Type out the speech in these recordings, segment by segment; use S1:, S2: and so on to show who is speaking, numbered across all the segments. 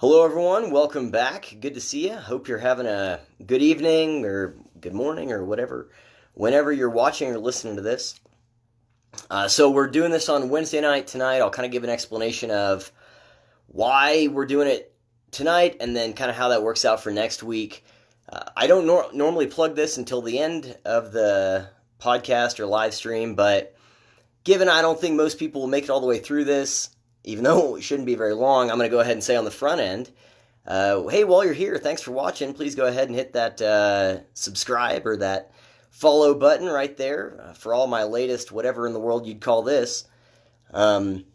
S1: Hello, everyone. Welcome back. Good to see you. Hope you're having a good evening or good morning or whatever, whenever you're watching or listening to this. So we're doing this on Wednesday night tonight. I'll kind of give an explanation of why we're doing it tonight and then kind of how that works out for next week. I don't normally plug this until the end of the podcast or live stream, but given I don't think most people will make it all the way through this, even though it shouldn't be very long, I'm going to go ahead and say on the front end, hey, while you're here, thanks for watching. Please go ahead and hit that subscribe or that follow button right there for all my latest whatever in the world you'd call this. What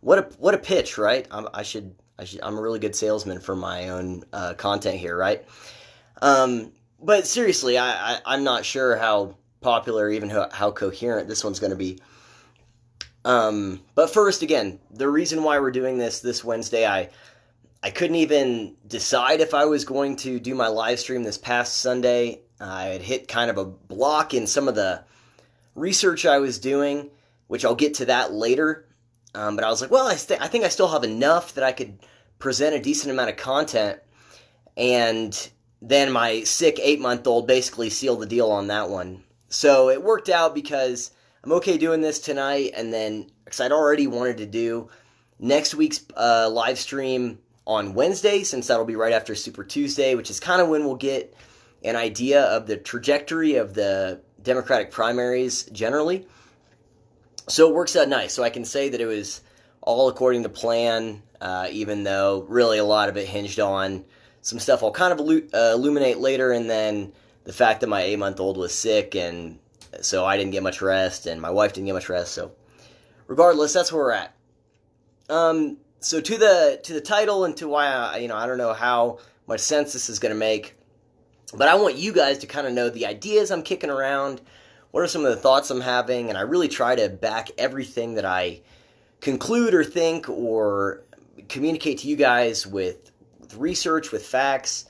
S1: a pitch, right? I'm a really good salesman for my own content here, right? But seriously, I'm not sure how popular, even how coherent this one's going to be. But first, again, the reason why we're doing this Wednesday, I couldn't even decide if I was going to do my live stream this past Sunday. I had hit kind of a block in some of the research I was doing, which I'll get to that later. But I was like, well, I think I still have enough that I could present a decent amount of content. And then my sick 8-month-old basically sealed the deal on that one. So it worked out because I'm okay doing this tonight, and then, because I'd already wanted to do next week's live stream on Wednesday, since that'll be right after Super Tuesday, which is kind of when we'll get an idea of the trajectory of the Democratic primaries generally. So it works out nice. So I can say that it was all according to plan, even though really a lot of it hinged on some stuff I'll kind of illuminate later, and then the fact that my 8-month-old was sick, and so I didn't get much rest, and my wife didn't get much rest. So, regardless, that's where we're at. So to the title and to why I don't know how much sense this is going to make, but I want you guys to kind of know the ideas I'm kicking around. What are some of the thoughts I'm having? And I really try to back everything that I conclude or think or communicate to you guys with research, with facts,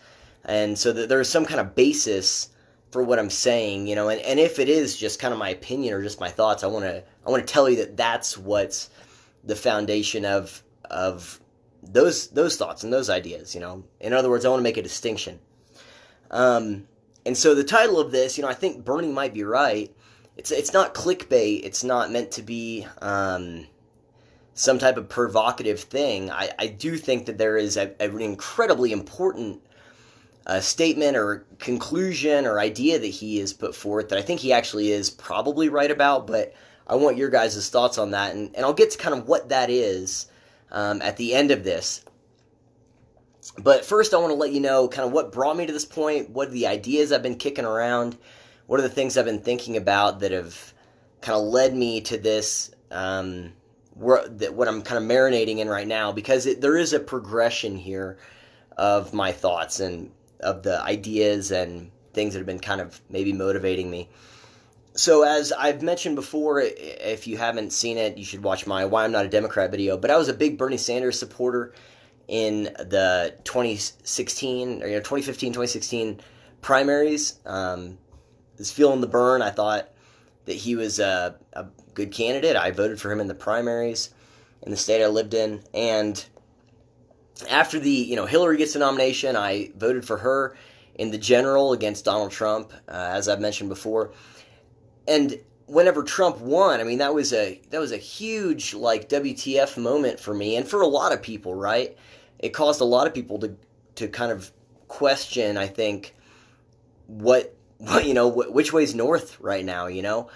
S1: and so that there's some kind of basis for what I'm saying, and if it is just kind of my opinion or just my thoughts, I want to tell you that that's what's the foundation of those thoughts and those ideas, In other words, I want to make a distinction. And so the title of this, I think Bernie might be right. It's not clickbait. It's not meant to be some type of provocative thing. I do think that there is an incredibly important statement or conclusion or idea that he has put forth that I think he actually is probably right about, but I want your guys' thoughts on that, and I'll get to kind of what that is at the end of this. But first I want to let you know kind of what brought me to this point, what are the ideas I've been kicking around, what are the things I've been thinking about that have kind of led me to this, what I'm kind of marinating in right now, because there is a progression here of my thoughts and of the ideas and things that have been kind of maybe motivating me. So as I've mentioned before, if you haven't seen it, you should watch my Why I'm Not a Democrat video, but I was a big Bernie Sanders supporter in the 2016 or 2015, 2016 primaries. Was feeling the burn. I thought that he was a good candidate. I voted for him in the primaries in the state I lived in, and after the Hillary gets the nomination, I voted for her in the general against Donald Trump, as I've mentioned before. And whenever Trump won, I mean that was a huge WTF moment for me and for a lot of people, right? It caused a lot of people to kind of question, I think, which way's north right now,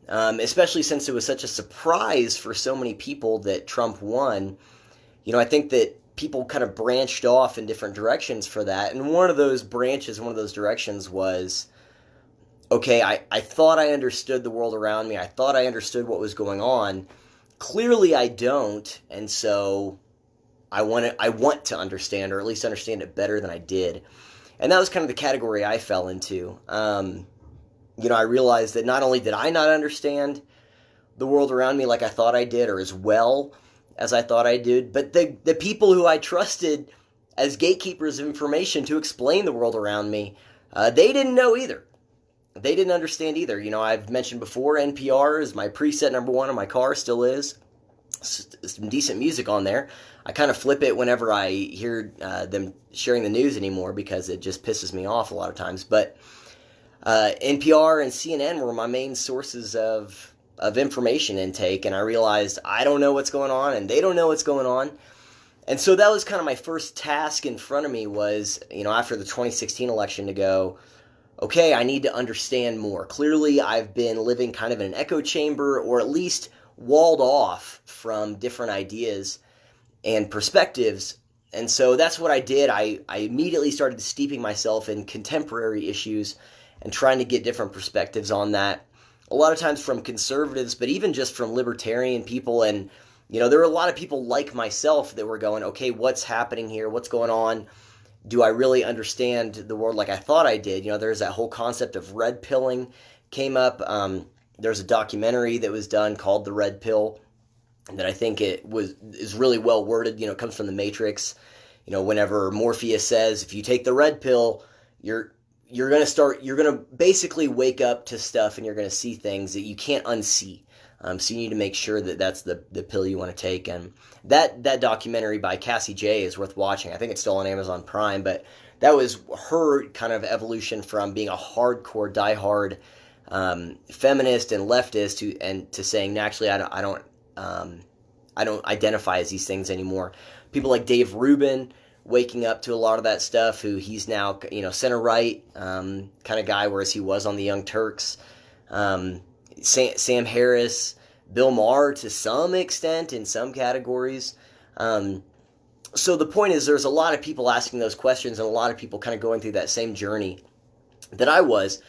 S1: especially since it was such a surprise for so many people that Trump won. I think that people kind of branched off in different directions for that. And one of those directions was, okay, I thought I understood the world around me. I thought I understood what was going on. Clearly I don't. And so I want to understand, or at least understand it better than I did. And that was kind of the category I fell into. I realized that not only did I not understand the world around me like I thought I did, or as well as I thought I did, but the people who I trusted as gatekeepers of information to explain the world around me, they didn't know either. They didn't understand either. I've mentioned before, NPR is my preset number one on my car, still is. some decent music on there. I kind of flip it whenever I hear them sharing the news anymore because it just pisses me off a lot of times. But NPR and CNN were my main sources of information intake, and I realized I don't know what's going on, and they don't know what's going on. And so that was kind of my first task in front of me was, after the 2016 election to go, okay, I need to understand more. Clearly, I've been living kind of in an echo chamber, or at least walled off from different ideas and perspectives. And so that's what I did. I immediately started steeping myself in contemporary issues and trying to get different perspectives on that. A lot of times from conservatives, but even just from libertarian people. And, there were a lot of people like myself that were going, okay, what's happening here? What's going on? Do I really understand the world like I thought I did? There's that whole concept of red pilling came up. There's a documentary that was done called The Red Pill that I think is really well worded. It comes from The Matrix. Whenever Morpheus says, if you take the red pill, you're going to basically wake up to stuff and you're going to see things that you can't unsee. So you need to make sure that that's the pill you want to take. And that documentary by Cassie J is worth watching. I think it's still on Amazon Prime, but that was her kind of evolution from being a hardcore, diehard feminist and leftist to saying, actually, I don't identify as these things anymore. People like Dave Rubin waking up to a lot of that stuff, who he's now, center right kind of guy, whereas he was on the Young Turks. Sam Harris, Bill Maher to some extent in some categories. So the point is, there's a lot of people asking those questions and a lot of people kind of going through that same journey that I was.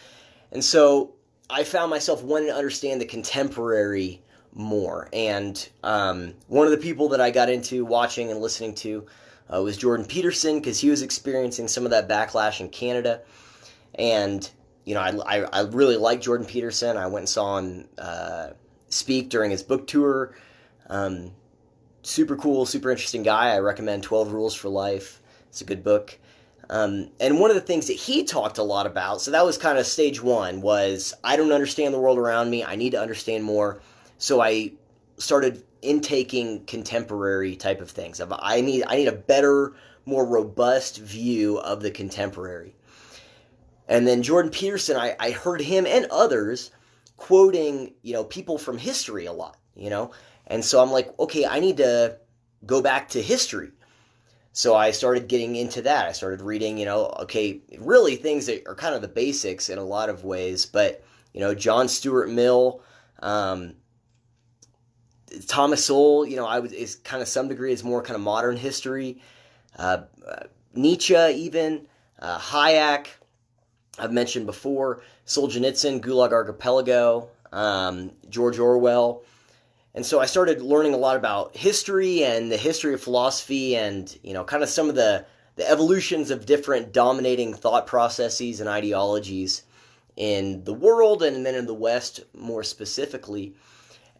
S1: And so I found myself wanting to understand the contemporary more. And one of the people that I got into watching and listening to was Jordan Peterson, because he was experiencing some of that backlash in Canada. And I really like Jordan Peterson. I went and saw him speak during his book tour. Super cool, super interesting guy. I recommend 12 Rules for Life. It's a good book. And one of the things that he talked a lot about, so that was kind of stage one, was I don't understand the world around me. I need to understand more. So I started intaking contemporary type of things. I need a better, more robust view of the contemporary. And then Jordan Peterson, I heard him and others quoting, people from history a lot, And so I'm like, okay, I need to go back to history. So I started getting into that. I started reading, okay, really things that are kind of the basics in a lot of ways. But, John Stuart Mill, Thomas Sowell, is kind of some degree is more kind of modern history. Nietzsche even, Hayek, I've mentioned before, Solzhenitsyn, Gulag Archipelago, George Orwell. And so I started learning a lot about history and the history of philosophy and, kind of some of the evolutions of different dominating thought processes and ideologies in the world and then in the West more specifically.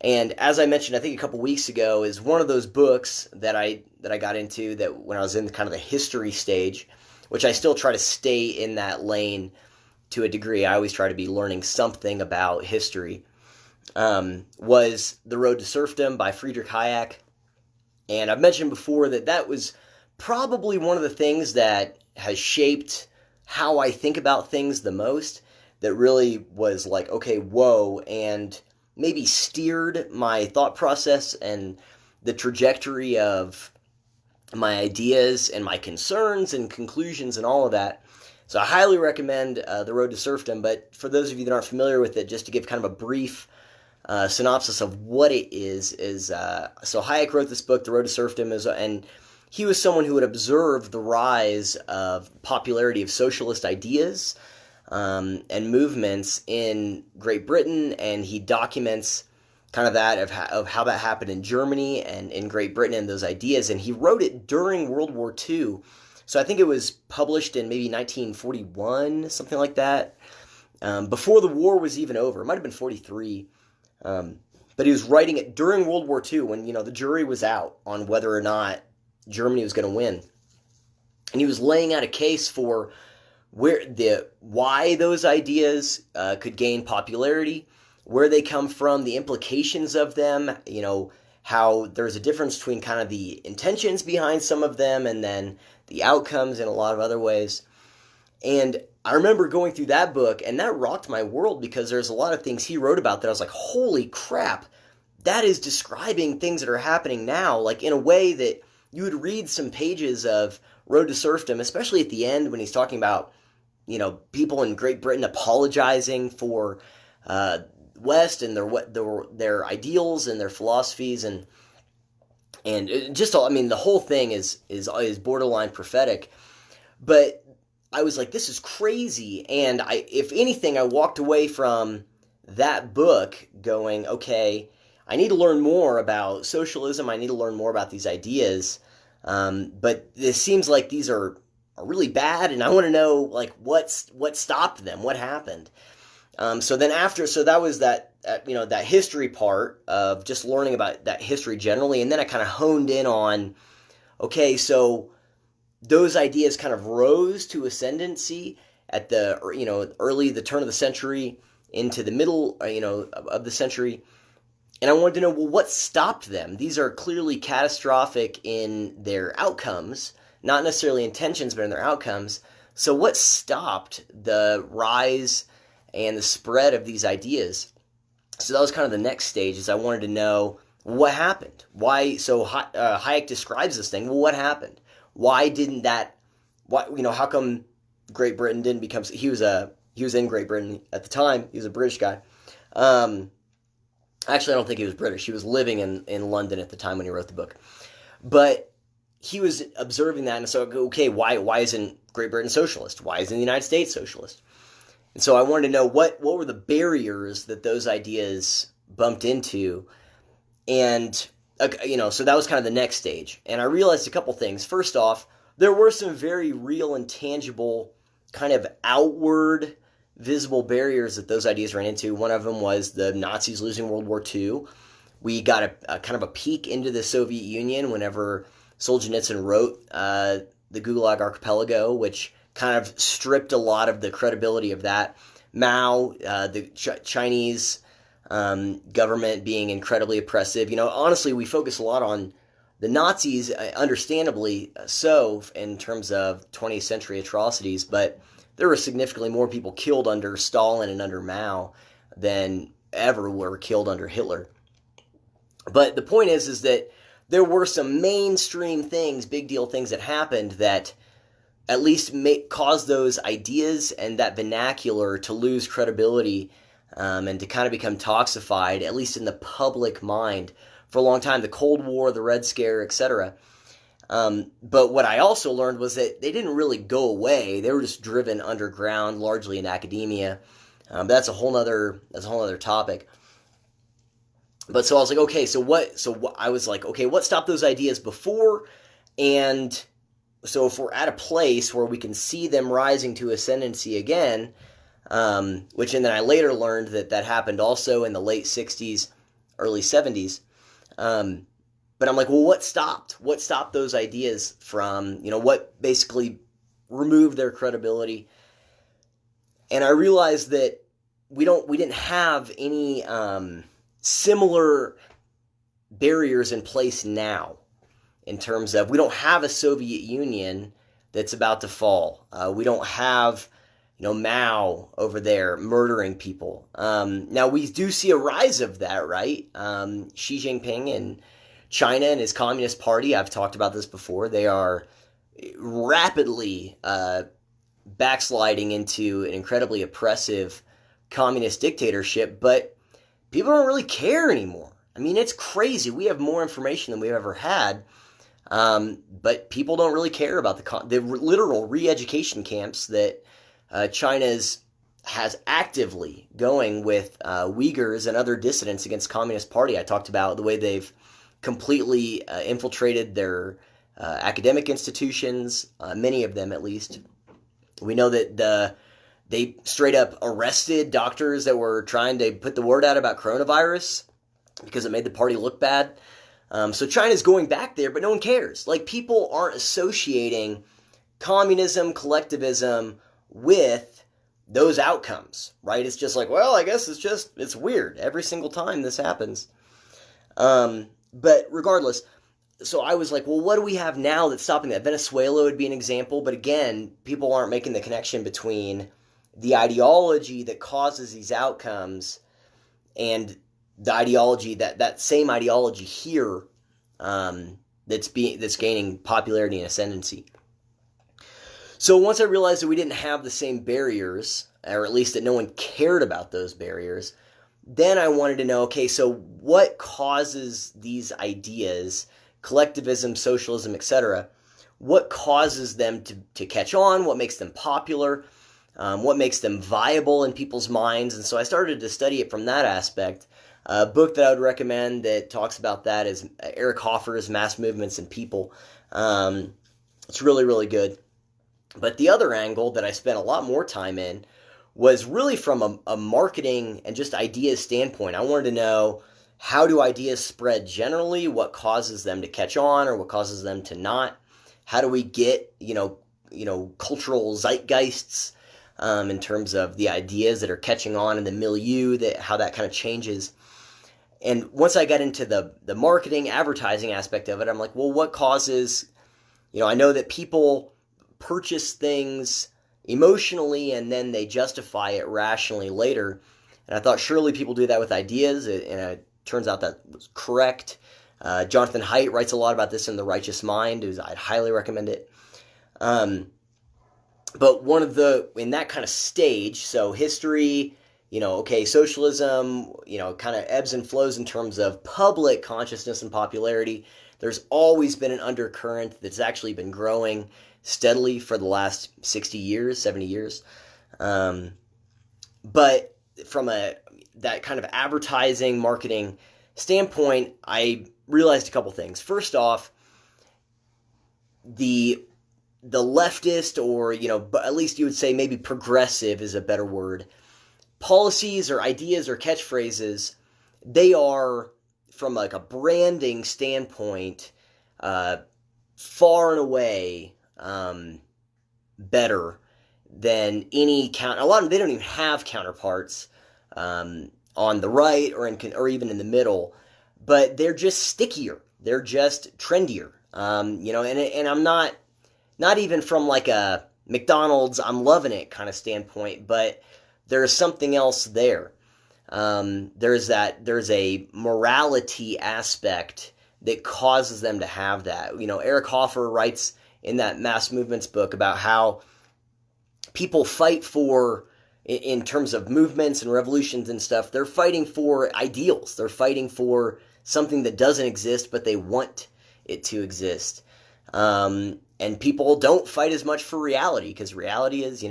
S1: And as I mentioned, I think a couple weeks ago, is one of those books that I got into that when I was in kind of the history stage, which I still try to stay in that lane to a degree. I always try to be learning something about history, was The Road to Serfdom by Friedrich Hayek. And I've mentioned before that was probably one of the things that has shaped how I think about things the most, that really was like, okay, whoa, and maybe steered my thought process and the trajectory of my ideas and my concerns and conclusions and all of that. So I highly recommend The Road to Serfdom, but for those of you that aren't familiar with it, just to give kind of a brief synopsis of what it is so Hayek wrote this book, The Road to Serfdom, and he was someone who had observed the rise of popularity of socialist ideas and movements in Great Britain, and he documents kind of that of how that happened in Germany and in Great Britain and those ideas, and he wrote it during World War II. So I think it was published in maybe 1941, something like that, before the war was even over. It might have been 43, but he was writing it during World War II when, the jury was out on whether or not Germany was going to win. And he was laying out a case for why those ideas could gain popularity, where they come from, the implications of them, how there's a difference between kind of the intentions behind some of them and then the outcomes in a lot of other ways. And I remember going through that book, and that rocked my world because there's a lot of things he wrote about that I was like, holy crap, that is describing things that are happening now, like in a way that you would read some pages of Road to Serfdom, especially at the end when he's talking about, people in Great Britain apologizing for West and their ideals and their philosophies and just all, I mean, the whole thing is borderline prophetic. But I was like, this is crazy. And if anything, I walked away from that book going, okay, I need to learn more about socialism. I need to learn more about these ideas. But it seems like these are really bad, and I want to know like what stopped them, what happened. So that was that history part of just learning about that history generally, and then I kind of honed in on, okay, so those ideas kind of rose to ascendancy at the the turn of the century into the middle of the century. And I wanted to know, well, what stopped them? These are clearly catastrophic in their outcomes, not necessarily intentions, but in their outcomes. So what stopped the rise and the spread of these ideas? So that was kind of the next stage, is I wanted to know what happened. Why? So Hayek describes this thing. Well, what happened? Why didn't that? How come Great Britain didn't become? He was in Great Britain at the time. He was a British guy. Actually, I don't think he was British. He was living in London at the time when he wrote the book. But he was observing that, and so, okay, why isn't Great Britain socialist? Why isn't the United States socialist? And so I wanted to know what were the barriers that those ideas bumped into. And, so that was kind of the next stage. And I realized a couple things. First off, there were some very real and tangible kind of outward visible barriers that those ideas ran into. One of them was the Nazis losing World War II. We got a kind of a peek into the Soviet Union whenever Solzhenitsyn wrote the Gulag Archipelago, which kind of stripped a lot of the credibility of that. Mao, the Chinese government being incredibly oppressive. Honestly, we focus a lot on the Nazis, understandably so, in terms of 20th century atrocities, but there were significantly more people killed under Stalin and under Mao than ever were killed under Hitler. But the point is that there were some mainstream things, big deal things that happened that at least caused those ideas and that vernacular to lose credibility and to kind of become toxified, at least in the public mind, for a long time. The Cold War, the Red Scare, etc. But what I also learned was that they didn't really go away. They were just driven underground, largely in academia. That's a whole other topic. But so I was like, okay, I was like, okay, what stopped those ideas before? And so if we're at a place where we can see them rising to ascendancy again, and then I later learned that happened also in the late 60s, early 70s. But I'm like, well, what stopped? What stopped those ideas from, what basically removed their credibility? And I realized that we didn't have any similar barriers in place now, in terms of, we don't have a Soviet Union that's about to fall. We don't have, Mao over there murdering people. Now we do see a rise of that, right? Xi Jinping in China and his Communist Party, I've talked about this before, they are rapidly backsliding into an incredibly oppressive communist dictatorship, but people don't really care anymore. I mean, it's crazy. We have more information than we've ever had, but people don't really care about the literal re-education camps that China has actively going with Uyghurs and other dissidents against Communist Party. I talked about the way they've completely infiltrated their academic institutions, many of them at least. We know that they straight up arrested doctors that were trying to put the word out about coronavirus because it made the party look bad. So China's going back there, but no one cares. Like, people aren't associating communism, collectivism with those outcomes, right? It's just like, well, I guess it's weird every single time this happens. But regardless, so I was like, well, what do we have now that's stopping that? Venezuela would be an example, but again, people aren't making the connection between the ideology that causes these outcomes and the ideology that same ideology here, that's gaining popularity and ascendancy. So once I realized that we didn't have the same barriers, or at least that no one cared about those barriers, then I wanted to know, okay, so what causes these ideas, collectivism, socialism, etc., what causes them to catch on, what makes them popular, what makes them viable in people's minds? And so I started to study it from that aspect. A book that I would recommend that talks about that is Eric Hoffer's Mass Movements and People. It's really, really good. But the other angle that I spent a lot more time in was really from a marketing and just ideas standpoint. I wanted to know, how do ideas spread generally? What causes them to catch on or what causes them to not? How do we get, cultural zeitgeists in terms of the ideas that are catching on in the milieu, how that kind of changes? And once I got into the marketing, advertising aspect of it, I'm like, well, what causes, I know that people purchase things emotionally and then they justify it rationally later. And I thought surely people do that with ideas, and it turns out that was correct. Jonathan Haidt writes a lot about this in The Righteous Mind. I'd highly recommend it. But in that kind of stage, so history, socialism, kind of ebbs and flows in terms of public consciousness and popularity. There's always been an undercurrent that's actually been growing steadily for the last 60 years, 70 years. But from that kind of advertising, marketing standpoint, I realized a couple things. First off, the leftist, or, at least you would say maybe progressive is a better word, policies or ideas or catchphrases, they are, from like a branding standpoint, far and away better than any a lot of, they don't even have counterparts on the right or even in the middle, but they're just stickier, they're just trendier, and I'm not even from like a McDonald's I'm loving it kind of standpoint, but there's something else there. There's a morality aspect that causes them to have that. Eric Hoffer writes in that Mass Movements book about how people fight for, in terms of movements and revolutions and stuff, they're fighting for ideals. They're fighting for something that doesn't exist, but they want it to exist. And people don't fight as much for reality, because reality is,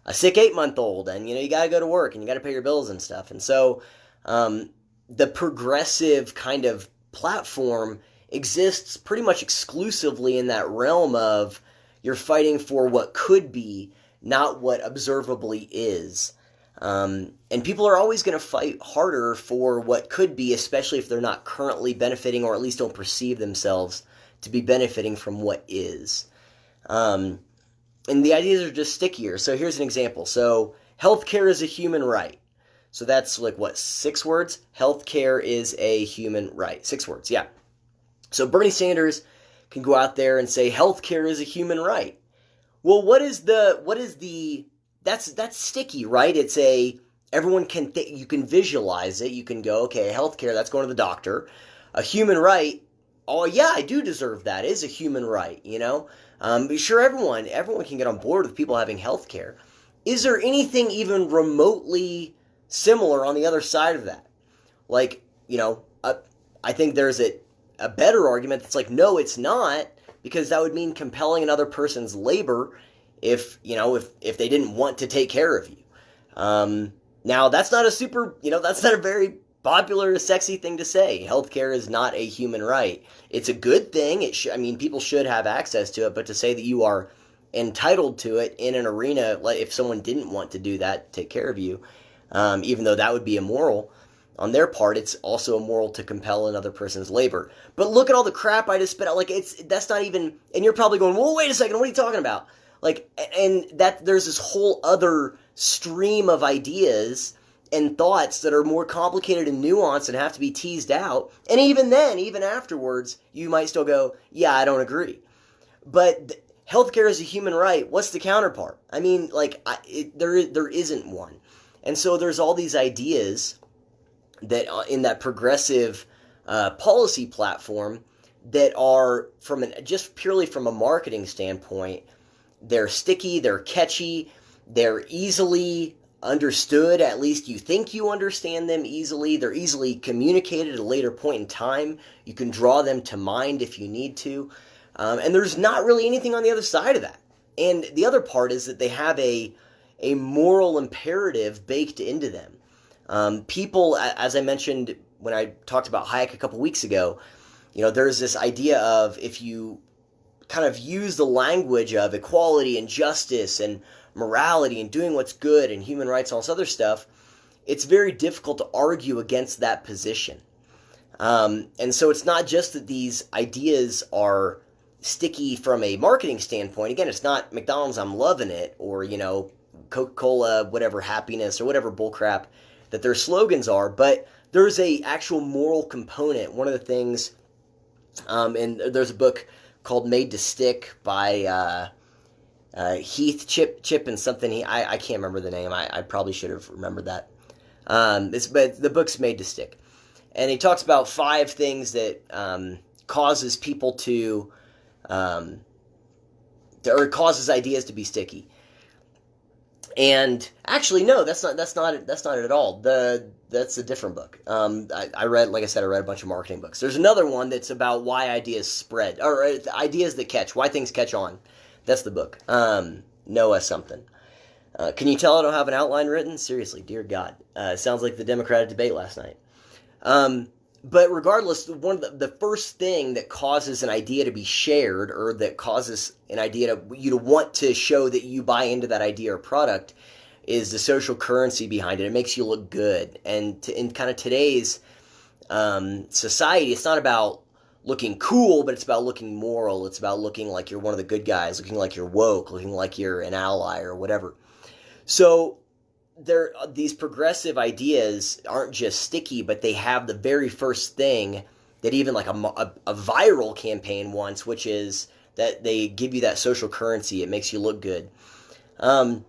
S1: a sick 8-month-old, and, you got to go to work, and you got to pay your bills and stuff. And so the progressive kind of platform exists pretty much exclusively in that realm of you're fighting for what could be, not what observably is. And people are always going to fight harder for what could be, especially if they're not currently benefiting, or at least don't perceive themselves to be benefiting from what is. And the ideas are just stickier. So here's an example. So healthcare is a human right. So that's like, what, 6 words? Healthcare is a human right. 6 words, yeah. So Bernie Sanders can go out there and say healthcare is a human right. Well, that's sticky, right? It's everyone can you can visualize it. You can go, okay, healthcare, that's going to the doctor. A human right, oh yeah, I do deserve that. It is a human right, But sure, everyone can get on board with people having healthcare. Is there anything even remotely similar on the other side of that? Like, I think there's a better argument that's like, no, it's not, because that would mean compelling another person's labor if they didn't want to take care of you. Now, that's not that's not a very popular, sexy thing to say. Healthcare is not a human right. It's a good thing. People should have access to it, but to say that you are entitled to it in an arena, like if someone didn't want to do that, take care of you, even though that would be immoral on their part, it's also immoral to compel another person's labor. But look at all the crap I just spit out. Like, that's not even, and you're probably going, well, wait a second, what are you talking about? Like, and that there's this whole other stream of ideas and thoughts that are more complicated and nuanced and have to be teased out. And even then, even afterwards, you might still go, yeah, I don't agree. But healthcare is a human right. What's the counterpart? I mean, like, there isn't one. And so there's all these ideas that in that progressive policy platform that are just purely from a marketing standpoint, they're sticky, they're catchy, they're easily understood. At least you think you understand them easily. They're easily communicated at a later point in time. You can draw them to mind if you need to. And there's not really anything on the other side of that. And the other part is that they have a moral imperative baked into them. People, as I mentioned when I talked about Hayek a couple weeks ago, there's this idea of if you kind of use the language of equality and justice and morality and doing what's good and human rights and all this other stuff, it's very difficult to argue against that position. And so it's not just that these ideas are sticky from a marketing standpoint. Again, it's not McDonald's, I'm loving it, or, Coca-Cola, whatever, happiness, or whatever bullcrap that their slogans are, but there's a actual moral component. One of the things, and there's a book called Made to Stick by Heath Chip and something. I can't remember the name. I probably should have remembered that. But the book's Made to Stick, and he talks about 5 things that causes people to, or causes ideas to be sticky. And actually, no, that's not it at all. That's a different book. I read, like I said, I read a bunch of marketing books. There's another one that's about why ideas spread, or ideas that catch, why things catch on. That's the book. Noah something. Can you tell I don't have an outline written? Seriously, dear God. Sounds like the Democratic debate last night. But regardless, one of the first thing that causes an idea to be shared, or that causes an idea you to want to show that you buy into that idea or product, is the social currency behind it. It makes you look good. And in kind of today's society, it's not about looking cool, but it's about looking moral. It's about looking like you're one of the good guys, looking like you're woke, looking like you're an ally or whatever. So these progressive ideas aren't just sticky, but they have the very first thing that even like a viral campaign wants, which is that they give you that social currency. It makes you look good. And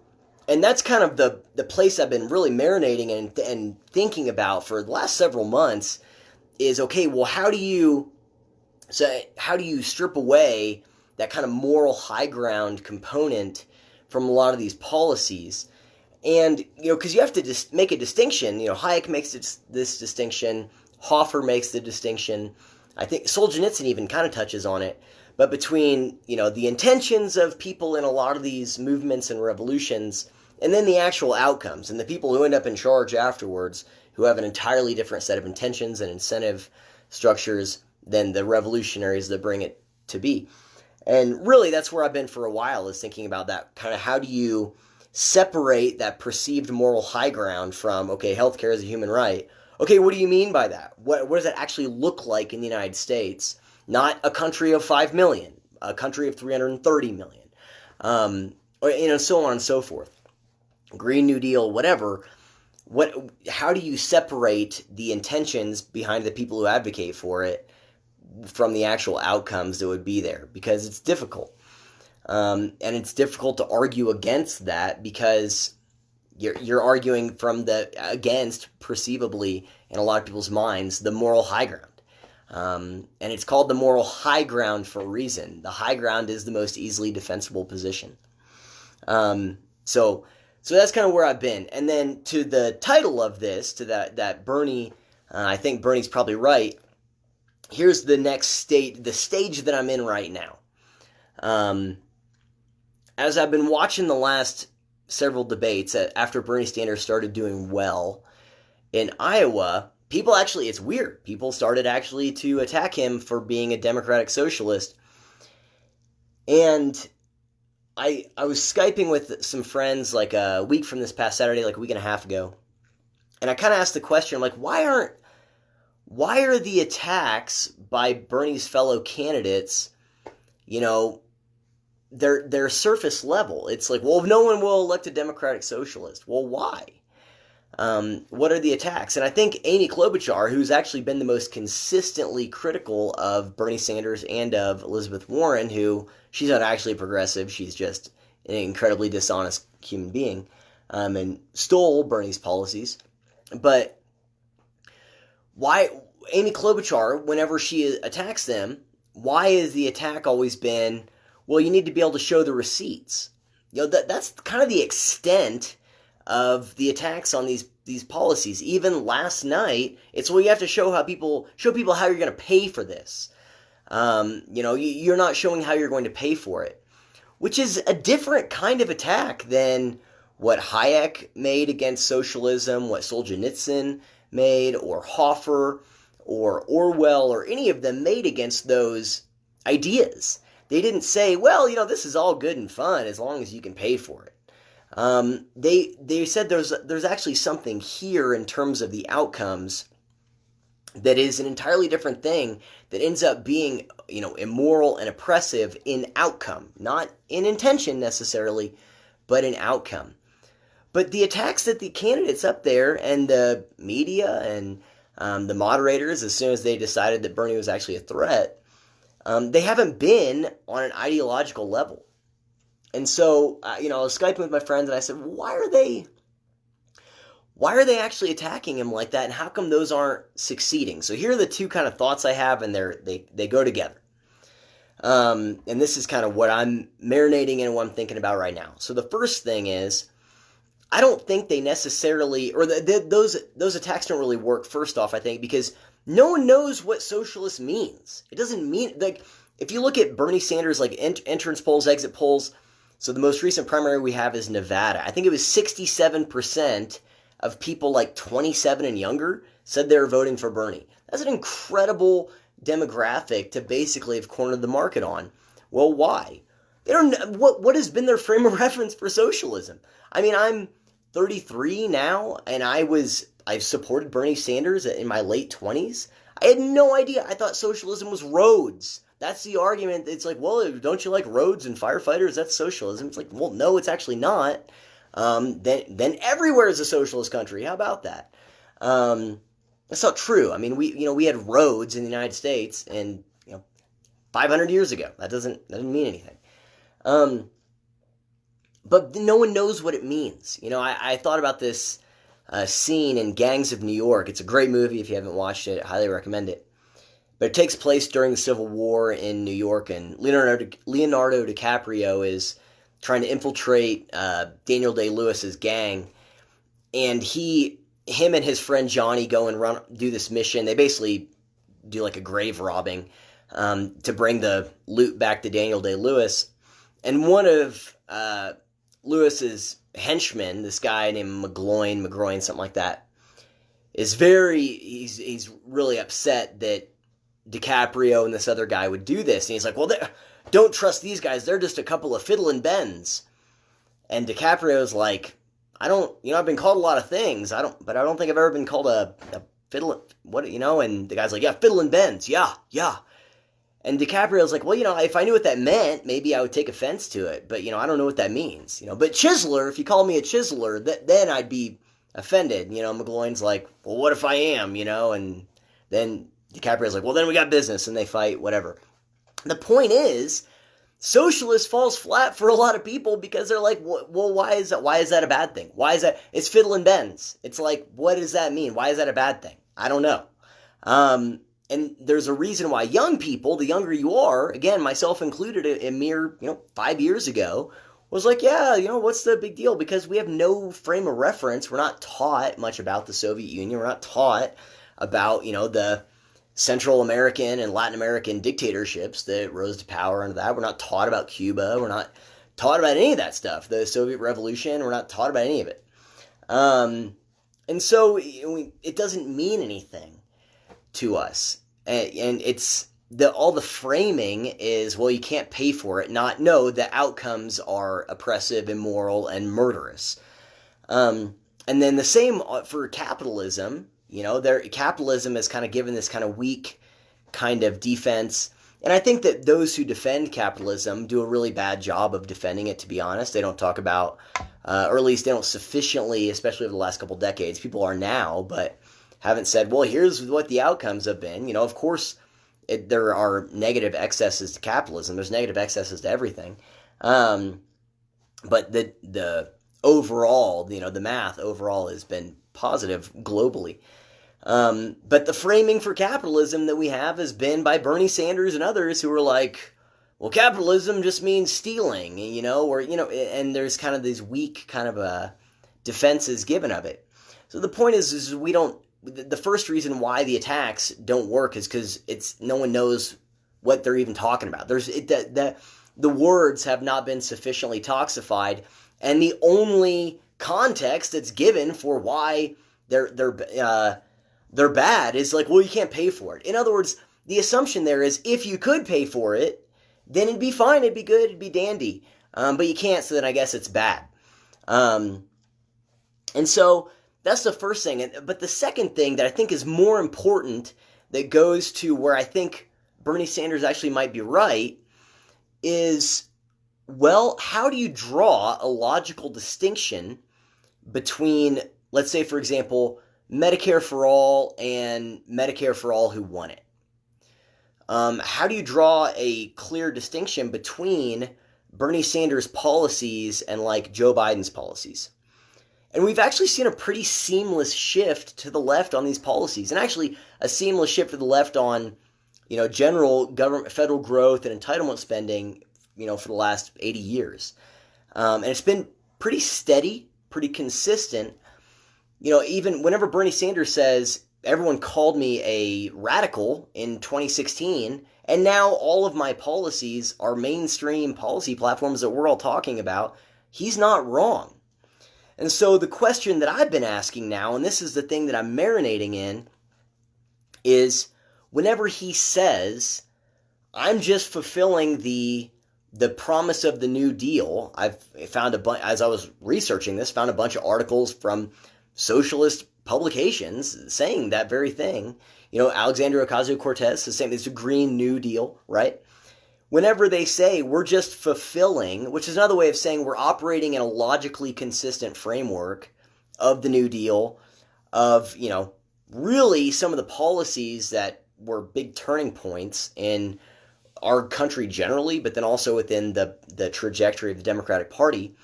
S1: that's kind of the place I've been really marinating and thinking about for the last several months is, okay, well, how do you strip away that kind of moral high ground component from a lot of these policies? And, because you have to just make a distinction. Hayek makes this distinction. Hoffer makes the distinction. I think Solzhenitsyn even kind of touches on it. But between, the intentions of people in a lot of these movements and revolutions, and then the actual outcomes, and the people who end up in charge afterwards, who have an entirely different set of intentions and incentive structures than the revolutionaries that bring it to be. And really, that's where I've been for a while, is thinking about that. Kind of, how do you separate that perceived moral high ground from, okay, healthcare is a human right. Okay, what do you mean by that? What does that actually look like in the United States? Not a country of 5 million, a country of 330 million, or, so on and so forth. Green New Deal, whatever. How do you separate the intentions behind the people who advocate for it from the actual outcomes that would be there? Because it's difficult. And it's difficult to argue against that, because you're arguing from against, perceivably, in a lot of people's minds, the moral high ground. And it's called the moral high ground for a reason. The high ground is the most easily defensible position. So that's kind of where I've been. And then to the title of this, to that Bernie, I think Bernie's probably right. Here's the next stage, the stage that I'm in right now. As I've been watching the last several debates, after Bernie Sanders started doing well in Iowa, people actually, it's weird, people started actually to attack him for being a democratic socialist. And I was Skyping with some friends like a week from this past Saturday, like a week and a half ago. And I kind of asked the question, like, why are the attacks by Bernie's fellow candidates, they're surface level? It's like, well, no one will elect a democratic socialist. Well, why? What are the attacks? And I think Amy Klobuchar, who's actually been the most consistently critical of Bernie Sanders and of Elizabeth Warren, who she's not actually progressive, she's just an incredibly dishonest human being, and stole Bernie's policies. But why Amy Klobuchar, whenever she attacks them, why has the attack always been, well, you need to be able to show the receipts? That's kind of the extent of the attacks on these policies. Even last night, it's, well, you have to show people how you're going to pay for this. You're not showing how you're going to pay for it, which is a different kind of attack than what Hayek made against socialism, what Solzhenitsyn made, or Hoffer, or Orwell, or any of them made against those ideas. They didn't say, well, this is all good and fun as long as you can pay for it. They said there's actually something here in terms of the outcomes that is an entirely different thing that ends up being, immoral and oppressive in outcome, not in intention necessarily, but in outcome. But the attacks that the candidates up there and the media and the moderators, as soon as they decided that Bernie was actually a threat, they haven't been on an ideological level. And so, I was Skyping with my friends, and I said, why are they actually attacking him like that, and how come those aren't succeeding? So here are the two kind of thoughts I have, and they go together. And this is kind of what I'm marinating in and what I'm thinking about right now. So the first thing is, I don't think they necessarily, or those attacks don't really work, first off, I think, because no one knows what socialist means. It doesn't mean, like, if you look at Bernie Sanders, like, entrance polls, exit polls, so the most recent primary we have is Nevada. I think it was 67% of people like 27 and younger said they were voting for Bernie. That's an incredible demographic to basically have cornered the market on. Well, why? They don't. What has been their frame of reference for socialism? I mean, I'm 33 now, and I've supported Bernie Sanders in my late 20s. I had no idea. I thought socialism was roads. That's the argument. It's like, well, don't you like roads and firefighters? That's socialism. It's like, well, no, it's actually not. Then everywhere is a socialist country. How about that? That's not true. I mean, we had roads in the United States, and 500 years ago. That doesn't mean anything. But no one knows what it means. I thought about this scene in Gangs of New York. It's a great movie. If you haven't watched it, I highly recommend it. But it takes place during the Civil War in New York, and Leonardo DiCaprio is trying to infiltrate Daniel Day-Lewis's gang, and him and his friend Johnny go and do this mission. They basically do like a grave robbing to bring the loot back to Daniel Day-Lewis, and one of Lewis's henchmen, this guy named McGloin, something like that, he's really upset that DiCaprio and this other guy would do this. And he's like, well, don't trust these guys. They're just a couple of fiddlin' bends. And DiCaprio's like, I've been called a lot of things. But I don't think I've ever been called a fiddlin', and the guy's like, yeah, fiddlin' bends. Yeah. And DiCaprio's like, well, if I knew what that meant, maybe I would take offense to it. But, I don't know what that means. But chiseler, if you call me a chiseler, then I'd be offended. McGloin's like, well, what if I am, And then DiCaprio's like, well, then we got business, and they fight, whatever. The point is, socialist falls flat for a lot of people because they're like, well, why is that? Why is that a bad thing? Why is that? It's fiddlin' bends. It's like, what does that mean? Why is that a bad thing? I don't know. And there's a reason why young people, the younger you are, again, myself included, a mere, 5 years ago, was like, yeah, what's the big deal? Because we have no frame of reference. We're not taught much about the Soviet Union. We're not taught about, the Central American and Latin American dictatorships that rose to power under that. We're not taught about Cuba. We're not taught about any of that stuff. The Soviet Revolution, we're not taught about any of it. And so it doesn't mean anything to us. And it's all the framing is, well, you can't pay for it. No, the outcomes are oppressive, immoral, and murderous. And then the same for capitalism. Capitalism is kind of given this kind of weak kind of defense. And I think that those who defend capitalism do a really bad job of defending it, to be honest. They don't talk about or at least they don't sufficiently, especially over the last couple decades. People are now, but haven't said, well, here's what the outcomes have been. You know, of course, there are negative excesses to capitalism. There's negative excesses to everything. But the overall, you know, the math overall has been positive globally. But the framing for capitalism that we have has been by Bernie Sanders and others who are like, well, capitalism just means stealing, you know, or, you know, and there's kind of these weak kind of defenses given of it. So the point is we don't, the first reason why the attacks don't work is because no one knows what they're even talking about. The words have not been sufficiently toxified, and the only context that's given for why they're bad is like, well, you can't pay for it. In other words, the assumption there is if you could pay for it, then it'd be fine, it'd be good, it'd be dandy. But you can't, so then I guess it's bad. And so that's the first thing. But the second thing that I think is more important, that goes to where I think Bernie Sanders actually might be right, is, well, how do you draw a logical distinction between, let's say, for example, Medicare for all and Medicare for all who want it? How do you draw a clear distinction between Bernie Sanders' policies and like Joe Biden's policies? And we've actually seen a pretty seamless shift to the left on these policies, and actually a seamless shift to the left on, you know, general government, federal growth and entitlement spending, you know, for the last 80 years. And it's been pretty steady, pretty consistent. You know, even whenever Bernie Sanders says, everyone called me a radical in 2016, and now all of my policies are mainstream policy platforms that we're all talking about, he's not wrong. And so the question that I've been asking now, and this is the thing that I'm marinating in, is whenever he says, I'm just fulfilling the promise of the New Deal, I've found as I was researching this, found a bunch of articles from socialist publications saying that very thing. You know, Alexandria Ocasio-Cortez is saying it's a Green New Deal, right? Whenever they say we're just fulfilling, which is another way of saying we're operating in a logically consistent framework of the New Deal, of, you know, really some of the policies that were big turning points in our country generally, but then also within the trajectory of the Democratic Party,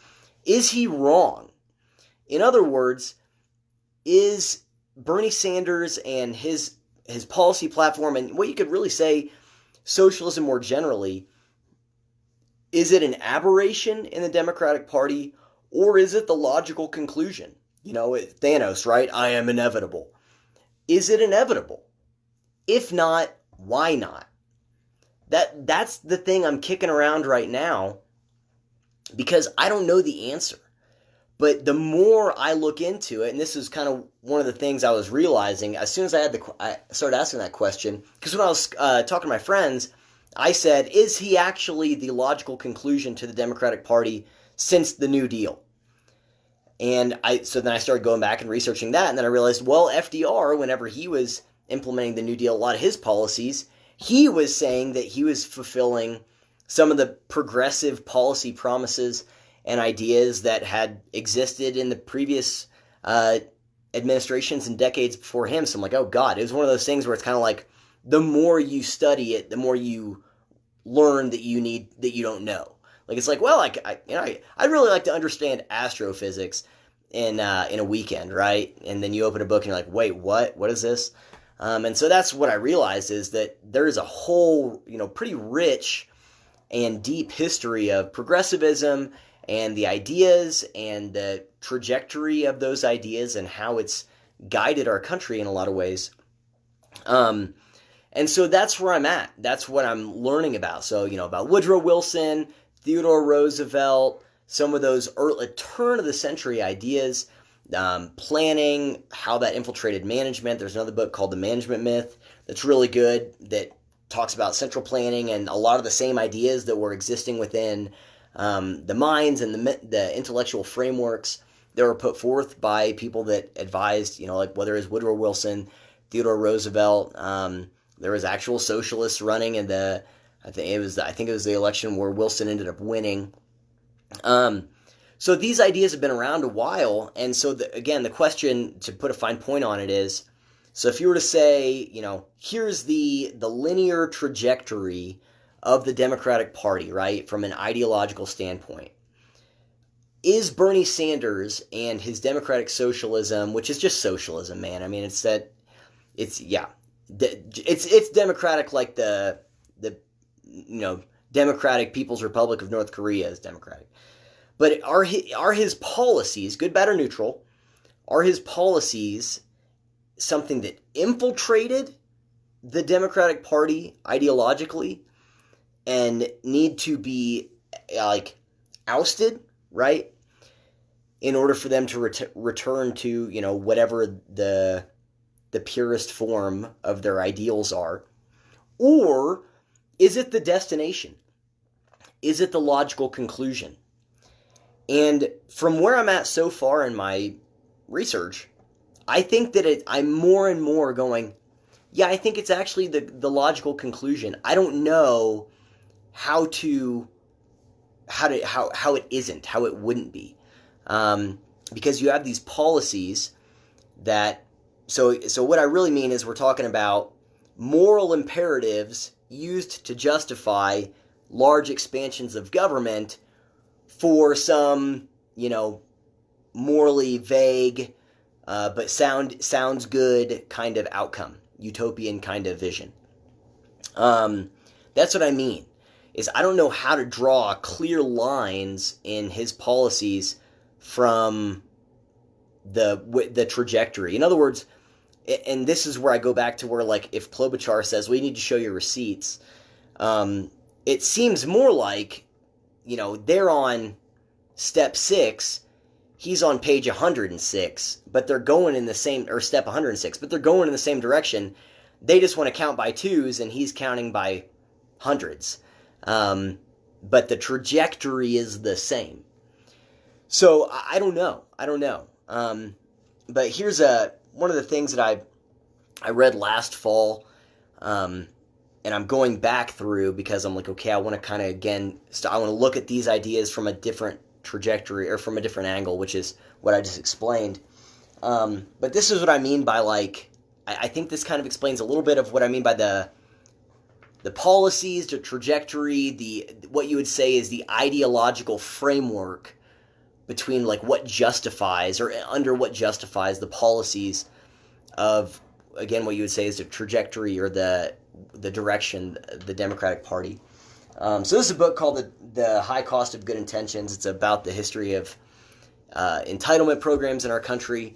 S1: is he wrong? In other words, is Bernie Sanders and his policy platform, and what you could really say socialism more generally, is it an aberration in the Democratic Party, or is it the logical conclusion? You know, Thanos, right? I am inevitable. Is it inevitable? If not, why not? That's the thing I'm kicking around right now, because I don't know the answer. But the more I look into it, and this is kind of one of the things I was realizing as soon as I started asking that question, because when I was talking to my friends, I said, is he actually the logical conclusion to the Democratic Party since the New Deal? And so then I started going back and researching that, and then I realized, well, FDR, whenever he was implementing the New Deal, a lot of his policies, he was saying that he was fulfilling some of the progressive policy promises and ideas that had existed in the previous administrations and decades before him. So I'm like, oh God, it was one of those things where it's kind of like, the more you study it, the more you learn that you don't know. Like, it's like, well, I really like to understand astrophysics in a weekend, right? And then you open a book and you're like, wait, what is this? And so that's what I realized, is that there is a whole, you know, pretty rich and deep history of progressivism and the ideas and the trajectory of those ideas and how it's guided our country in a lot of ways. And so that's where I'm at. That's what I'm learning about. So, you know, about Woodrow Wilson, Theodore Roosevelt, some of those early turn of the century ideas, planning, how that infiltrated management. There's another book called The Management Myth that's really good, that talks about central planning and a lot of the same ideas that were existing within the minds and the intellectual frameworks that were put forth by people that advised, you know, like whether it's Woodrow Wilson, Theodore Roosevelt. There was actual socialists running in I think it was the election where Wilson ended up winning. So these ideas have been around a while, and so again, the question to put a fine point on it is, so if you were to say, here's the linear trajectory of the Democratic Party, right, from an ideological standpoint, is Bernie Sanders and his democratic socialism, which is just socialism, man. I mean, it's democratic like the Democratic People's Republic of North Korea is democratic. But are his policies, good, bad, or neutral, are his policies something that infiltrated the Democratic Party ideologically and need to be ousted, right, in order for them to return to whatever the purest form of their ideals are? Or is it the destination? Is it the logical conclusion? And from where I'm at so far in my research, I think that I'm more and more going, yeah, I think it's actually the logical conclusion. I don't know how it isn't, how it wouldn't be. Because you have these policies that, so what I really mean is we're talking about moral imperatives used to justify large expansions of government for some, morally vague, but sounds good kind of outcome, utopian kind of vision. That's what I mean, is I don't know how to draw clear lines in his policies from the trajectory. In other words, and this is where I go back to where, if Klobuchar says, we need to show your receipts, it seems more like, they're on step 6, he's on page 106, but they're going in the same, or step 106, but they're going in the same direction. They just want to count by twos, and he's counting by hundreds. But the trajectory is the same. So I don't know. But here's one of the things that I read last fall, and I'm going back through because I'm like, okay, I want to kind of, again, I want to look at these ideas from a different trajectory or from a different angle, which is what I just explained. But this is what I mean by, I think this kind of explains a little bit of what I mean by the policies, the trajectory, what you would say is the ideological framework between what justifies, or under what justifies the policies of, again, what you would say is the trajectory or the direction, the Democratic Party. So this is a book called The High Cost of Good Intentions. It's about the history of entitlement programs in our country.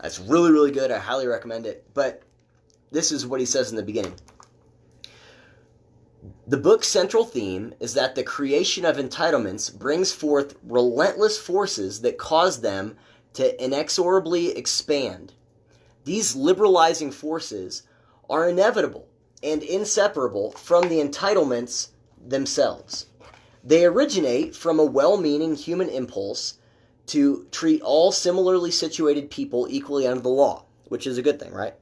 S1: It's really, really good. I highly recommend it. But this is what he says in the beginning. The book's central theme is that the creation of entitlements brings forth relentless forces that cause them to inexorably expand. These liberalizing forces are inevitable and inseparable from the entitlements themselves. They originate from a well-meaning human impulse to treat all similarly situated people equally under the law, which is a good thing, right?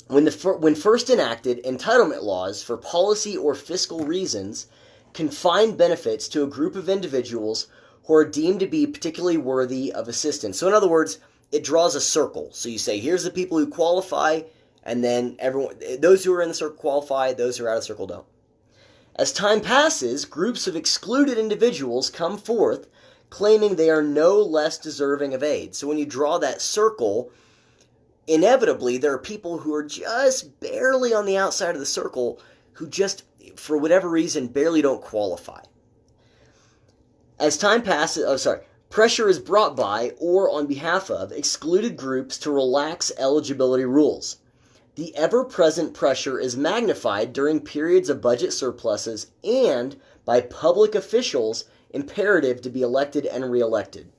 S1: When first enacted, entitlement laws for policy or fiscal reasons confined benefits to a group of individuals who are deemed to be particularly worthy of assistance. So in other words, it draws a circle. So you say, here's the people who qualify, and then those who are in the circle qualify, those who are out of the circle don't. As time passes, groups of excluded individuals come forth claiming they are no less deserving of aid. So when you draw that circle, inevitably there are people who are just barely on the outside of the circle who just, for whatever reason, barely don't qualify. As time passes, pressure is brought by or on behalf of excluded groups to relax eligibility rules. The ever-present pressure is magnified during periods of budget surpluses and by public officials imperative to be elected and re-elected.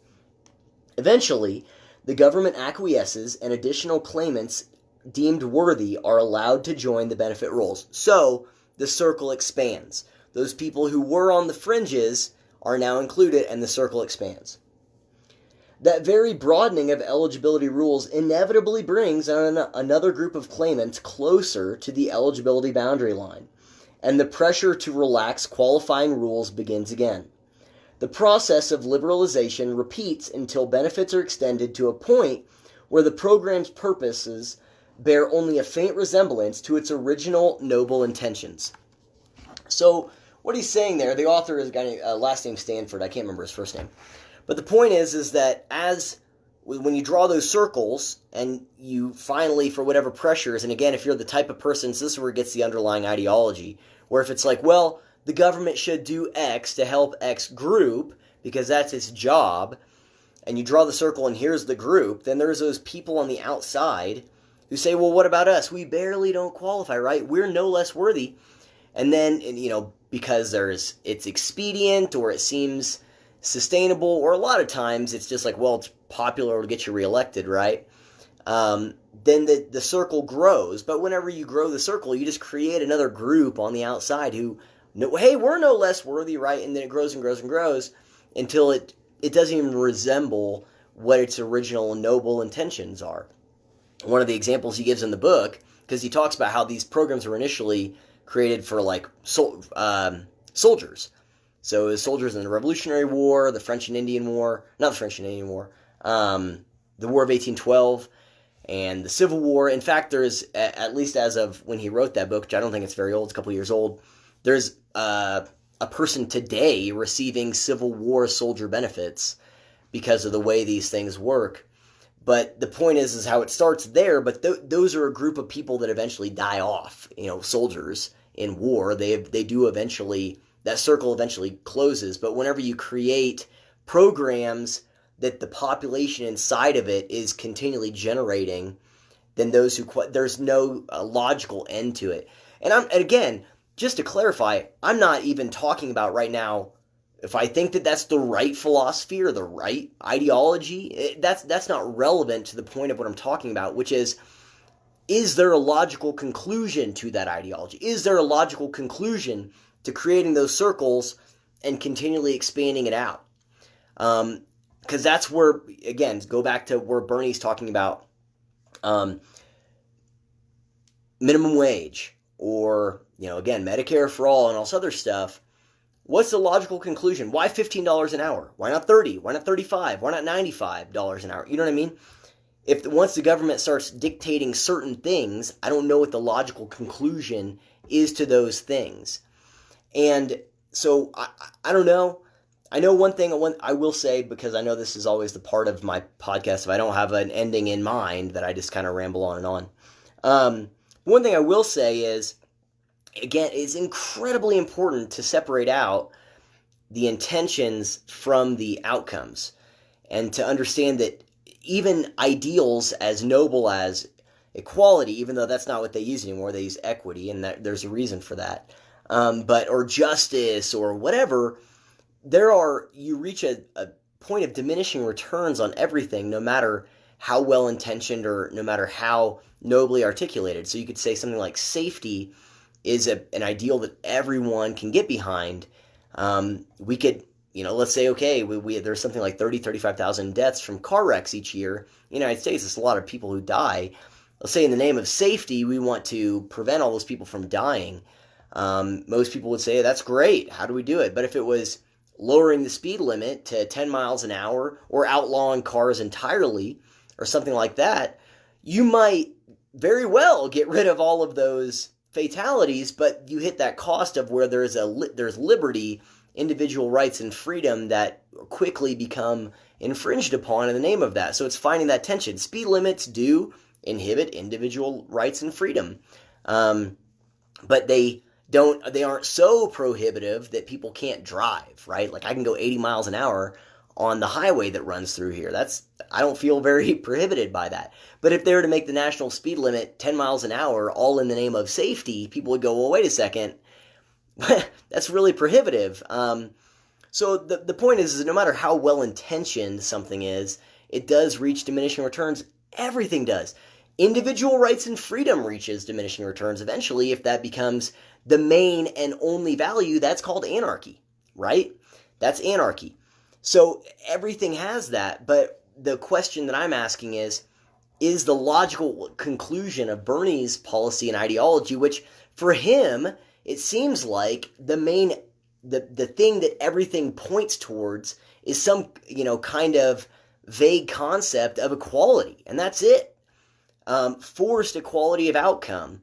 S1: Eventually, the government acquiesces and additional claimants deemed worthy are allowed to join the benefit rolls. So, the circle expands. Those people who were on the fringes are now included and the circle expands. That very broadening of eligibility rules inevitably brings another group of claimants closer to the eligibility boundary line, and the pressure to relax qualifying rules begins again. The process of liberalization repeats until benefits are extended to a point where the program's purposes bear only a faint resemblance to its original noble intentions. So, what he's saying there, the author is a guy, last name Stanford, I can't remember his first name. But the point is that when you draw those circles and you finally, for whatever pressures, and again, if you're the type of person, so this is where it gets the underlying ideology, where if it's like, well, the government should do X to help X group because that's its job, and you draw the circle and here's the group, then there's those people on the outside who say, well, what about us? We barely don't qualify, right? We're no less worthy. And then, because it's expedient or it seems sustainable, or a lot of times it's just like, well, it's popular to get you reelected, right? Then the circle grows. But whenever you grow the circle, you just create another group on the outside who, hey, we're no less worthy, right? And then it grows and grows and grows until it doesn't even resemble what its original noble intentions are. One of the examples he gives in the book, because he talks about how these programs were initially created for soldiers. So it was soldiers in the Revolutionary War, the French and Indian War, not the French and Indian War, the War of 1812, and the Civil War. In fact, there's, at least as of when he wrote that book, which I don't think it's very old, it's a couple years old, there's a person today receiving Civil War soldier benefits because of the way these things work. But the point is how it starts there, but those are a group of people that eventually die off, soldiers in war. They do eventually, that circle eventually closes. But whenever you create programs that the population inside of it is continually generating, then there's no logical end to it. And again, just to clarify, I'm not even talking about right now if I think that that's the right philosophy or the right ideology. That's not relevant to the point of what I'm talking about, which is there a logical conclusion to that ideology? Is there a logical conclusion to creating those circles and continually expanding it out? Because that's where, again, go back to where Bernie's talking about minimum wage or, again, Medicare for all and all this other stuff. What's the logical conclusion? Why $15 an hour? Why not $30? Why not $35? Why not $95 an hour? You know what I mean? Once the government starts dictating certain things, I don't know what the logical conclusion is to those things. And so I don't know. I know one thing I will say, because I know this is always the part of my podcast, if I don't have an ending in mind, that I just kind of ramble on and on. One thing I will say is, again, it's incredibly important to separate out the intentions from the outcomes and to understand that even ideals as noble as equality, even though that's not what they use anymore, they use equity, and there's a reason for that, or justice or whatever, you reach a point of diminishing returns on everything, no matter how well intentioned or no matter how nobly articulated. So you could say something like safety is an ideal that everyone can get behind. We could, let's say, okay, there's something like 35,000 deaths from car wrecks each year. In the United States, it's a lot of people who die. Let's say in the name of safety, we want to prevent all those people from dying. Most people would say, that's great. How do we do it? But if it was lowering the speed limit to 10 miles an hour or outlawing cars entirely or something like that, you might very well get rid of all of those fatalities, but you hit that cost of where there's liberty, individual rights, and freedom that quickly become infringed upon in the name of that. So it's finding that tension. Speed limits do inhibit individual rights and freedom, but they aren't so prohibitive that people can't drive, right? Like I can go 80 miles an hour on the highway that runs through here. I don't feel very prohibited by that. But if they were to make the national speed limit 10 miles an hour, all in the name of safety, people would go, well, wait a second, that's really prohibitive. So the point is no matter how well-intentioned something is, it does reach diminishing returns. Everything does. Individual rights and freedom reaches diminishing returns eventually. If that becomes the main and only value, that's called anarchy, right? That's anarchy. So everything has that, but the question that I'm asking is the logical conclusion of Bernie's policy and ideology, which for him, it seems like the the thing that everything points towards is some, kind of vague concept of equality, and that's it. Forced equality of outcome,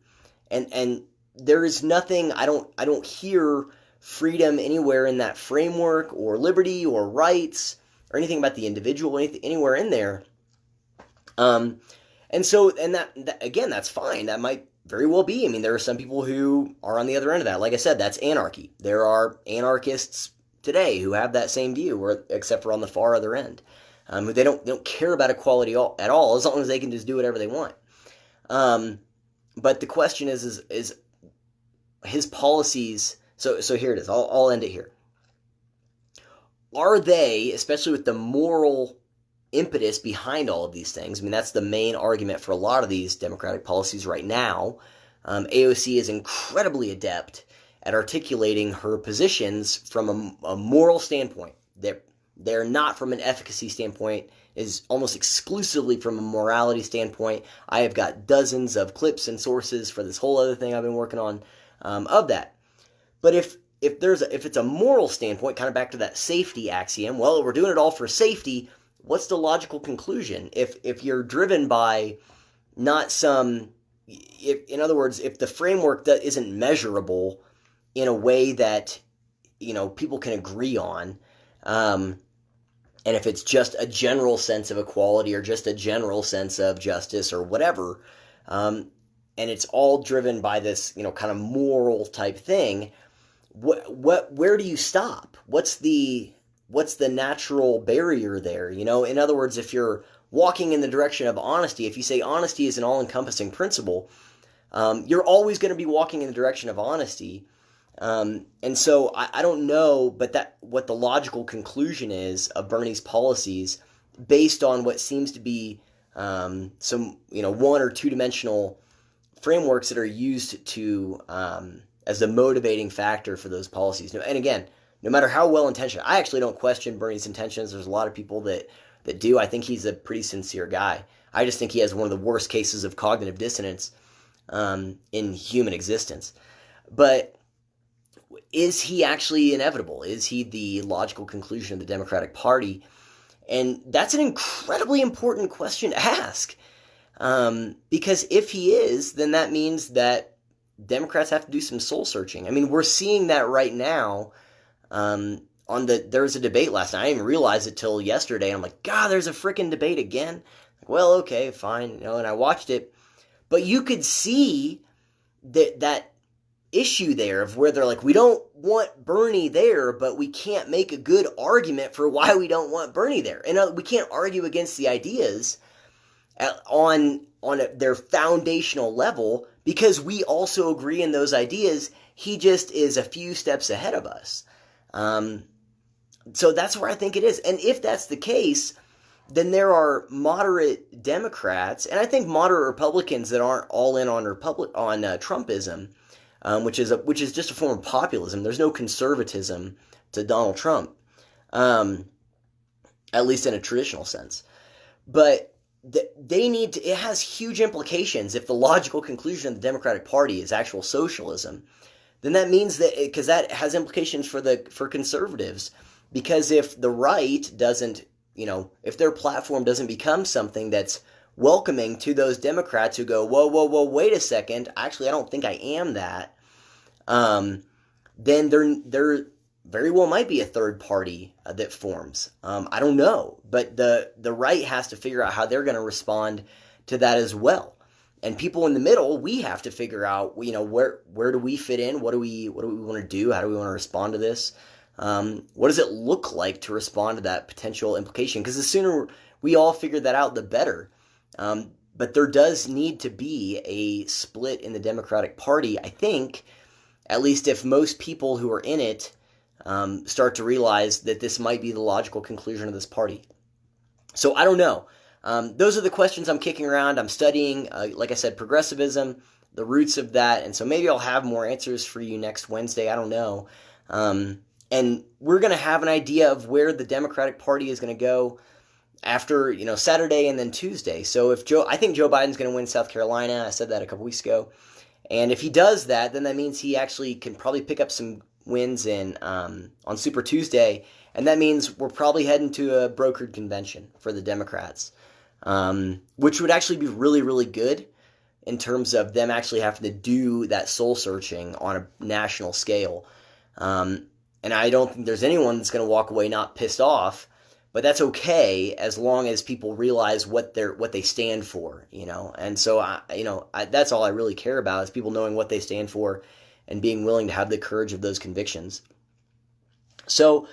S1: and there is nothing. I don't hear freedom anywhere in that framework, or liberty, or rights, or anything about the individual, anywhere in there. And that again, that's fine. That might very well be. I mean, there are some people who are on the other end of that. Like I said, that's anarchy. There are anarchists today who have that same view, except for on the far other end, who they don't care about equality at all, as long as they can just do whatever they want. But the question is his policies. So here it is. I'll end it here. Are they, especially with the moral impetus behind all of these things? I mean, that's the main argument for a lot of these democratic policies right now. AOC is incredibly adept at articulating her positions from a moral standpoint. They're not from an efficacy standpoint, is almost exclusively from a morality standpoint. I have got dozens of clips and sources for this whole other thing I've been working on of that. But if it's a moral standpoint, kind of back to that safety axiom, well, we're doing it all for safety. What's the logical conclusion? If you're driven by not some, in other words, if the framework that isn't measurable in a way that, people can agree on, and if it's just a general sense of equality or just a general sense of justice or whatever, and it's all driven by this, kind of moral type thing, where do you stop? What's the natural barrier there? In other words, if you're walking in the direction of honesty, if you say honesty is an all-encompassing principle, you're always going to be walking in the direction of honesty. And so I don't know, but what the logical conclusion is of Bernie's policies, based on what seems to be some one or two dimensional frameworks that are used to as the motivating factor for those policies. And again, no matter how well intentioned, I actually don't question Bernie's intentions. There's a lot of people that do. I think he's a pretty sincere guy. I just think he has one of the worst cases of cognitive dissonance in human existence. But is he actually inevitable? Is he the logical conclusion of the Democratic Party? And that's an incredibly important question to ask. Because if he is, then that means that Democrats have to do some soul searching. I mean, we're seeing that right now. There was a debate last night. I didn't even realize it till yesterday. I'm like, God, there's a freaking debate again. Like, well, okay, fine. And I watched it. But you could see that issue there of where they're like, we don't want Bernie there, but we can't make a good argument for why we don't want Bernie there. And we can't argue against the ideas on their foundational level, because we also agree in those ideas. He just is a few steps ahead of us. So that's where I think it is. And if that's the case, then there are moderate Democrats, and I think moderate Republicans that aren't all in on Trumpism, which is just a form of populism. There's no conservatism to Donald Trump, at least in a traditional sense. But they need to. It has huge implications if the logical conclusion of the Democratic Party is actual socialism. Then that means that, because that has implications for conservatives. Because if the right doesn't, if their platform doesn't become something that's welcoming to those Democrats who go, whoa, wait a second, actually I don't think I am that, then there very well might be a third party that forms. I don't know, but the right has to figure out how they're going to respond to that as well. And people in the middle, we have to figure out, where do we fit in? What do we want to do? How do we want to respond to this? What does it look like to respond to that potential implication? Because the sooner we all figure that out, the better. But there does need to be a split in the Democratic Party, I think, at least if most people who are in it start to realize that this might be the logical conclusion of this party. So I don't know. Those are the questions I'm kicking around. I'm studying, like I said, progressivism, the roots of that, and so maybe I'll have more answers for you next Wednesday. I don't know. And we're going to have an idea of where the Democratic Party is going to go after, Saturday and then Tuesday. So I think Joe Biden's going to win South Carolina. I said that a couple weeks ago. And if he does that, then that means he actually can probably pick up some wins in on Super Tuesday, and that means we're probably heading to a brokered convention for the Democrats, which would actually be really, really good in terms of them actually having to do that soul searching on a national scale. And I don't think there's anyone that's going to walk away not pissed off, but that's okay as long as people realize what they stand for, And so that's all I really care about is people knowing what they stand for and being willing to have the courage of those convictions. So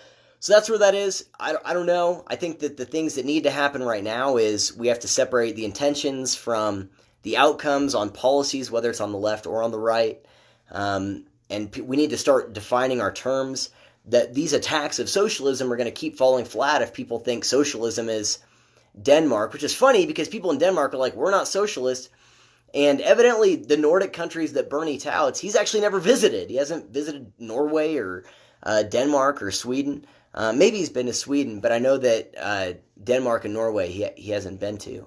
S1: that's where that is. I don't know. I think that the things that need to happen right now is we have to separate the intentions from the outcomes on policies, whether it's on the left or on the right. And we need to start defining our terms. That these attacks of socialism are going to keep falling flat if people think socialism is Denmark, which is funny because people in Denmark are like, we're not socialist. And evidently the Nordic countries that Bernie touts, he's actually never visited. He hasn't visited Norway or Denmark or Sweden. Maybe he's been to Sweden, but I know that Denmark and Norway he hasn't been to.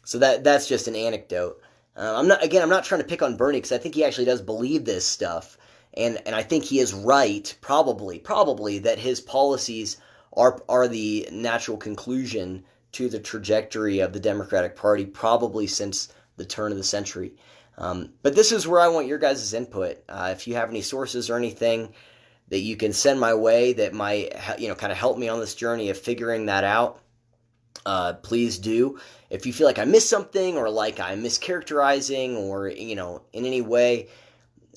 S1: So that's just an anecdote. I'm not trying to pick on Bernie because I think he actually does believe this stuff. And I think he is right, probably that his policies are the natural conclusion to the trajectory of the Democratic Party, probably since the turn of the century. But this is where I want your guys' input. If you have any sources or anything that you can send my way that might kind of help me on this journey of figuring that out, please do. If you feel like I missed something or like I'm mischaracterizing or in any way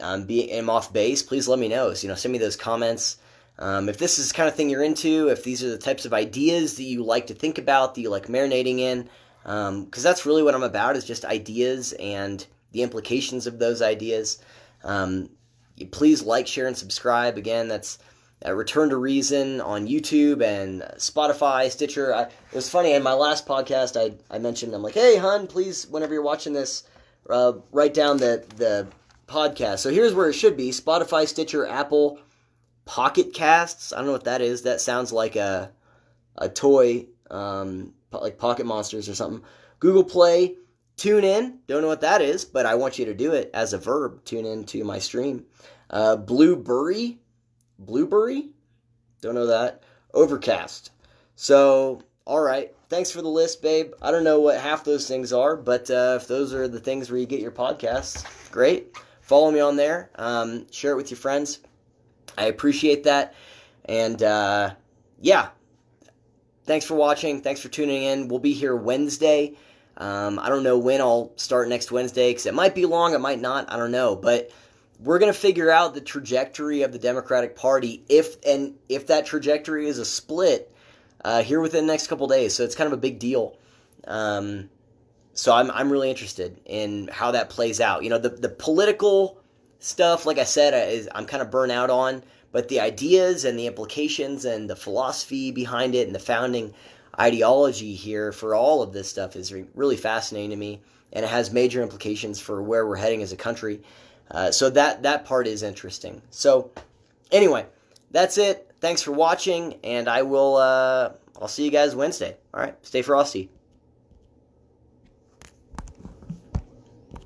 S1: I'm off base, please let me know. So, send me those comments. If this is the kind of thing you're into, if these are the types of ideas that you like to think about, that you like marinating in, because that's really what I'm about, is just ideas and the implications of those ideas. Please like, share, and subscribe. Again, that's Return to Reason on YouTube and Spotify, Stitcher. It was funny, in my last podcast, I mentioned, I'm like, hey, hun, please, whenever you're watching this, write down the podcast. So here's where it should be: Spotify, Stitcher, Apple, Pocket Casts. I don't know what that is. That sounds like a toy, like Pocket Monsters or something. Google Play, Tune In. Don't know what that is, but I want you to do it as a verb. Tune in to my stream. Blueberry. Don't know that. Overcast. So, all right. Thanks for the list, babe. I don't know what half those things are, but if those are the things where you get your podcasts, great. Follow me on there. Share it with your friends. I appreciate that. And, yeah. Thanks for watching. Thanks for tuning in. We'll be here Wednesday. I don't know when I'll start next Wednesday, because it might be long, it might not. I don't know. But we're going to figure out the trajectory of the Democratic Party if that trajectory is a split here within the next couple days. So it's kind of a big deal. So I'm really interested in how that plays out. The political stuff, like I said, I'm kind of burnt out on, but the ideas and the implications and the philosophy behind it and the founding ideology here for all of this stuff is really fascinating to me, and it has major implications for where we're heading as a country. So that part is interesting. So anyway, that's it. Thanks for watching, and I'll see you guys Wednesday. All right, stay frosty.